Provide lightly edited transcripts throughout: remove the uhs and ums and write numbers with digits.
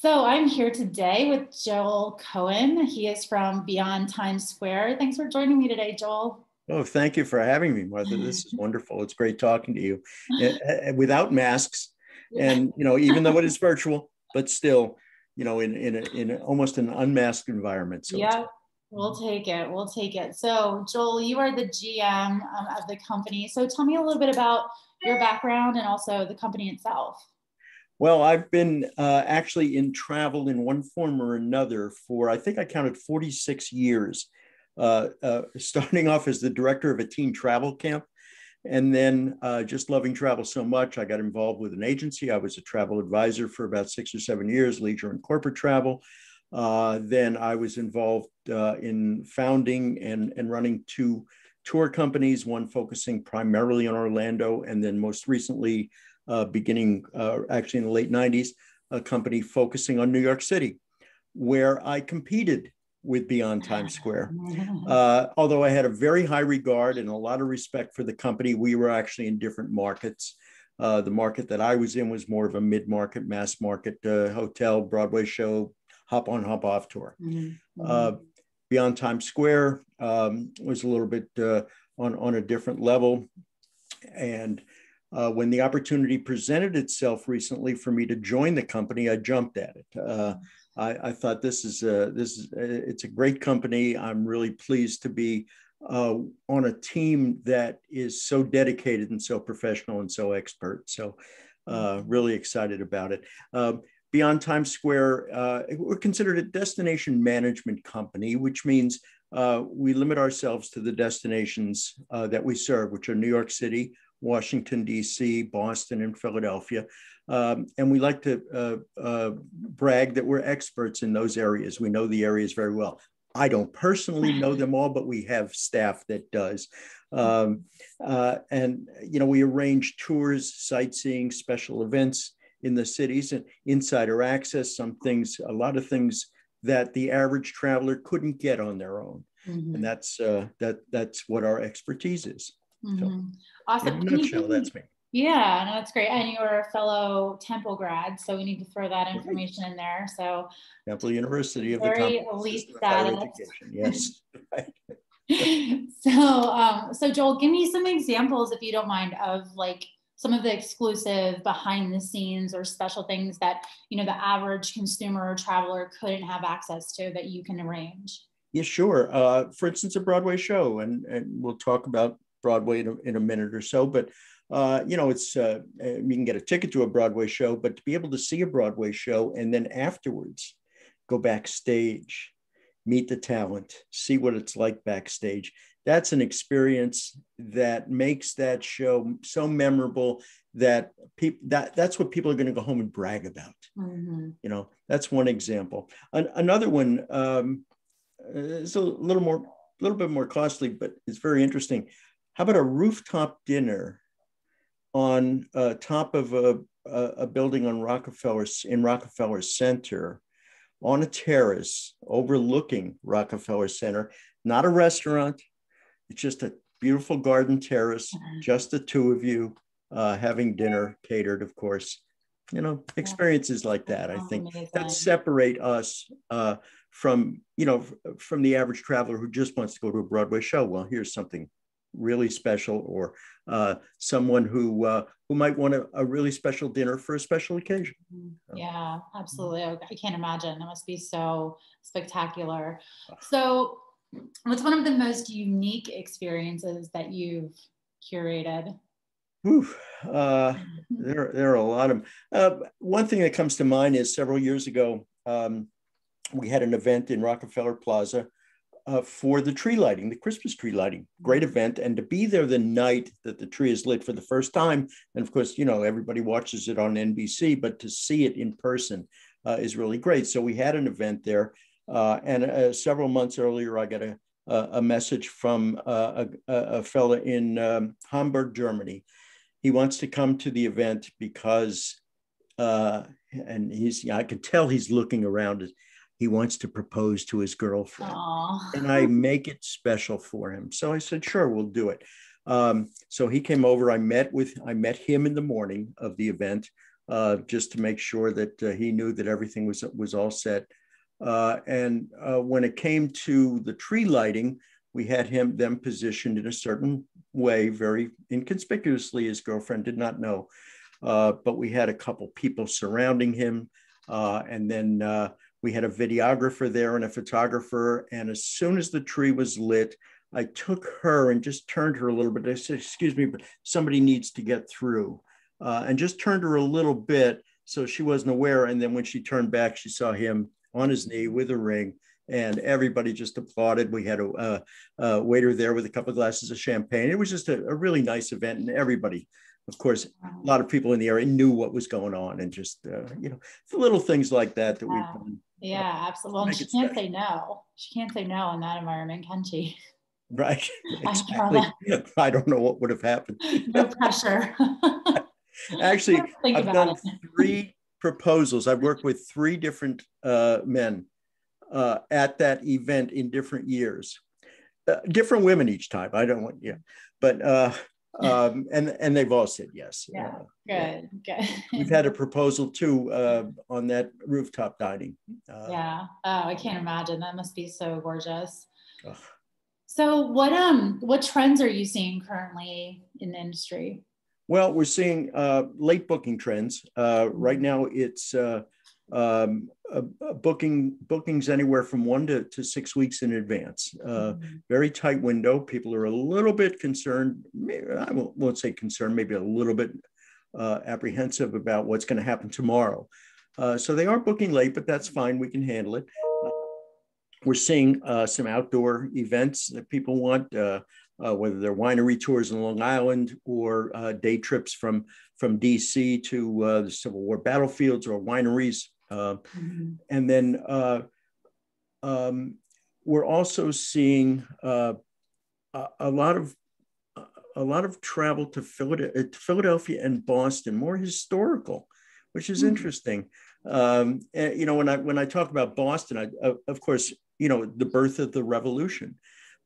So I'm here today with Joel Cohen. He is from Beyond Times Square. Thanks for joining me today, Joel. Oh, thank you for having me, Martha. This is wonderful. It's great talking to you without masks. And, even though it is virtual, but still, in almost an unmasked environment. So it's Yep, we'll take it. We'll take it. So, Joel, you are the GM of the company. So tell me a little bit about your background and also the company itself. Well, I've been actually in travel in one form or another for, I think I counted 46 years, starting off as the director of a teen travel camp. And then just loving travel so much, I got involved with an agency. I was a travel advisor for about 6 or 7 years, leisure and corporate travel. Then I was involved in founding and running two tour companies, one focusing primarily on Orlando, and then most recently, beginning actually in the late 90s, a company focusing on New York City, where I competed with Beyond Times Square. Although I had a very high regard and a lot of respect for the company, we were actually in different markets. The market that I was in was more of a mid-market, mass market hotel, Broadway show, hop on, hop off tour. Beyond Times Square was a little bit on a different level. And when the opportunity presented itself recently for me to join the company, I jumped at it. I thought it's a great company. I'm really pleased to be on a team that is so dedicated and so professional and so expert. So really excited about it. Beyond Times Square, we're considered a destination management company, which means we limit ourselves to the destinations that we serve, which are New York City, Washington, D.C., Boston, and Philadelphia. And we like to brag that we're experts in those areas. We know the areas very well. I don't personally know them all, but we have staff that does. We arrange tours, sightseeing, special events in the cities, and insider access, a lot of things that the average traveler couldn't get on their own. And that's what our expertise is. So, Awesome. in a nutshell, that's me. Yeah, no, that's great. And you're a fellow Temple grad, so we need to throw that information in there. So Temple University of the very elite status. Yes. So Joel, give me some examples, if you don't mind, of like some of the exclusive behind the scenes or special things that, the average consumer or traveler couldn't have access to that you can arrange. Yeah, sure. For instance, a Broadway show, and we'll talk about Broadway in a minute or so, but it's you can get a ticket to a Broadway show, but to be able to see a Broadway show and then afterwards go backstage, meet the talent, see what it's like backstage, that's an experience that makes that show so memorable that that's what people are going to go home and brag about. That's one example. Another one is a little bit more costly, but it's very interesting. How about a rooftop dinner on top of a building in Rockefeller Center, on a terrace overlooking Rockefeller Center? Not a restaurant. It's just a beautiful garden terrace, just the two of you having dinner, catered, of course. Experiences like that, I think, that separate us from the average traveler who just wants to go to a Broadway show. Well, here's something really special, or someone who might want a really special dinner for a special occasion. Yeah, absolutely. I can't imagine. That must be so spectacular. So what's one of the most unique experiences that you've curated? There are a lot of them. One thing that comes to mind is several years ago, we had an event in Rockefeller Plaza for the tree lighting, the Christmas tree lighting. Great event. And to be there the night that the tree is lit for the first time, and of course, everybody watches it on NBC, but to see it in person is really great. So we had an event there. And several months earlier, I got a message from a fella in Hamburg, Germany. He wants to come to the event because, and I could tell he's looking around. He wants to propose to his girlfriend. Aww. And I make it special for him. So I said, sure, we'll do it. So he came over. I met him in the morning of the event. just to make sure that he knew that everything was all set. And when it came to the tree lighting, we had them positioned in a certain way, very inconspicuously. His girlfriend did not know, but we had a couple people surrounding him, and then we had a videographer there and a photographer. And as soon as the tree was lit, I took her and just turned her a little bit. I said, "Excuse me, but somebody needs to get through," and just turned her a little bit so she wasn't aware. And then when she turned back, she saw him on his knee with a ring, and everybody just applauded. We had a waiter there with a couple of glasses of champagne. It was just a really nice event, and everybody, of course, a lot of people in the area knew what was going on, and just the little things like that we've done. Yeah, absolutely. Well, she can't say no. She can't say no in that environment, can she? Right. Exactly. I don't know what would have happened. No pressure. Actually, I've done 3 proposals. I've worked with 3 different men at that event in different years, different women each time. I don't want, but and they've all said yes. Good. We've had a proposal too on that rooftop dining. Oh, I can't imagine. That must be so gorgeous. So what trends are you seeing currently in the industry? Well, we're seeing late booking trends. Right now, it's bookings anywhere from 1 to 6 weeks in advance. Very tight window. People are a little bit concerned. I won't say concerned, maybe a little bit apprehensive about what's going to happen tomorrow. So they are booking late, but that's fine. We can handle it. We're seeing some outdoor events that people want, whether they're winery tours in Long Island or day trips from DC to the Civil War battlefields or wineries. And then we're also seeing a lot of travel to Philadelphia and Boston, more historical, which is interesting. And, when I talk about Boston, of course, the birth of the revolution.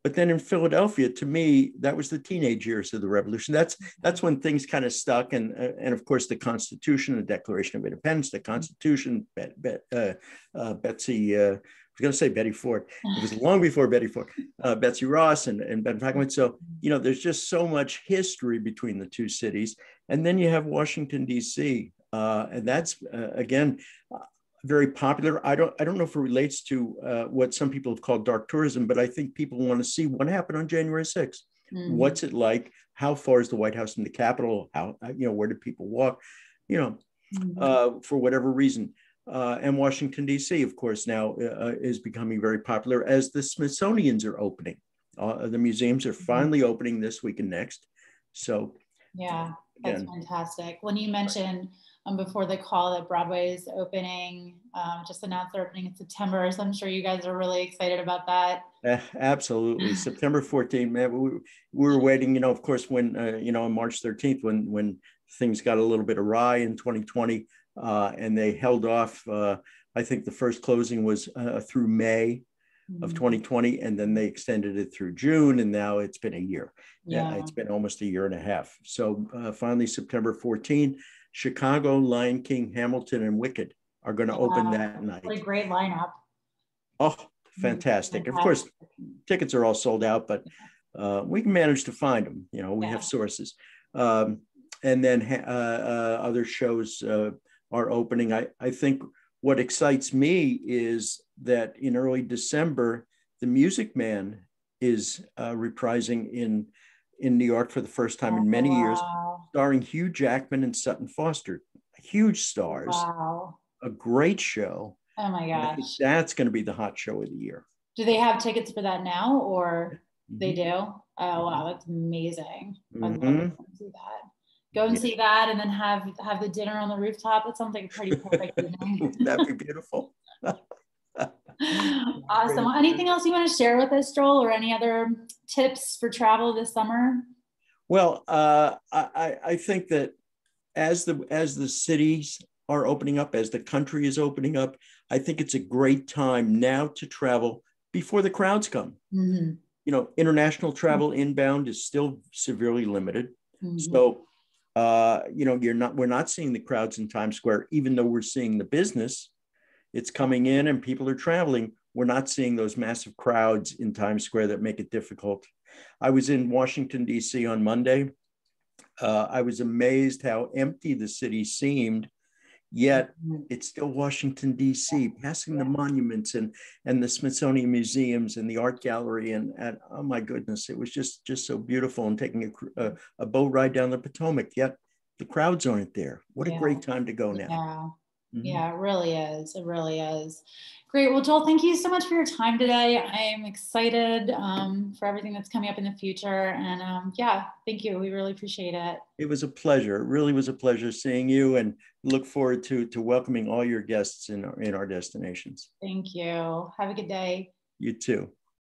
But then in Philadelphia, to me, that was the teenage years of the revolution. That's when things kind of stuck. And of course, the Constitution, the Declaration of Independence, the Constitution, Betsy, I was going to say Betty Ford. It was long before Betty Ford, Betsy Ross and Ben Franklin. So, there's just so much history between the 2 cities. And then you have Washington, D.C. And that's, again, very popular. I don't know if it relates to what some people have called dark tourism, but I think people want to see what happened on January 6th. What's it like? How far is the White House from the Capitol? How, where did people walk? For whatever reason. And Washington, D.C., of course, now is becoming very popular as the Smithsonian's are opening. The museums are finally opening this week and next. So, yeah, that's fantastic. When you mentioned before the call that Broadway is opening, just announced they're opening in September. So I'm sure you guys are really excited about that. Absolutely. September 14th, man, we were waiting, of course, when, on March 13th, when things got a little bit awry in 2020 and they held off. I think the first closing was through May of 2020, and then they extended it through June, and now it's been a year. It's been almost a year and a half. So finally, September 14th, Chicago, Lion King, Hamilton, and Wicked are going to open that night. What a great lineup. Oh, fantastic. Of course, tickets are all sold out, but we can manage to find them. We have sources. And then other shows are opening. I think what excites me is that in early December, The Music Man is reprising in New York for the first time in many years, starring Hugh Jackman and Sutton Foster. Huge stars. Wow. A great show. Oh my gosh. I think that's going to be the hot show of the year. Do they have tickets for that now, or they do? Oh, wow. That's amazing. I'd love to see that. Go and see that, and then have the dinner on the rooftop. That sounds like a pretty perfect evening. That'd be beautiful. Awesome. Anything else you want to share with us, Joel, or any other tips for travel this summer? Well, I think that as the cities are opening up, as the country is opening up, I think it's a great time now to travel before the crowds come. International travel inbound is still severely limited. So we're not seeing the crowds in Times Square, even though we're seeing the business. It's coming in and people are traveling. We're not seeing those massive crowds in Times Square that make it difficult. I was in Washington, D.C. on Monday. I was amazed how empty the city seemed, yet it's still Washington, D.C., passing the monuments and the Smithsonian museums and the art gallery. And oh my goodness, it was just so beautiful, and taking a boat ride down the Potomac, yet the crowds aren't there. What a great time to go now. Yeah. Yeah, it really is. It really is. Great. Well, Joel, thank you so much for your time today. I'm excited for everything that's coming up in the future. And yeah, thank you. We really appreciate it. It was a pleasure. It really was a pleasure seeing you, and look forward to welcoming all your guests in our destinations. Thank you. Have a good day. You too.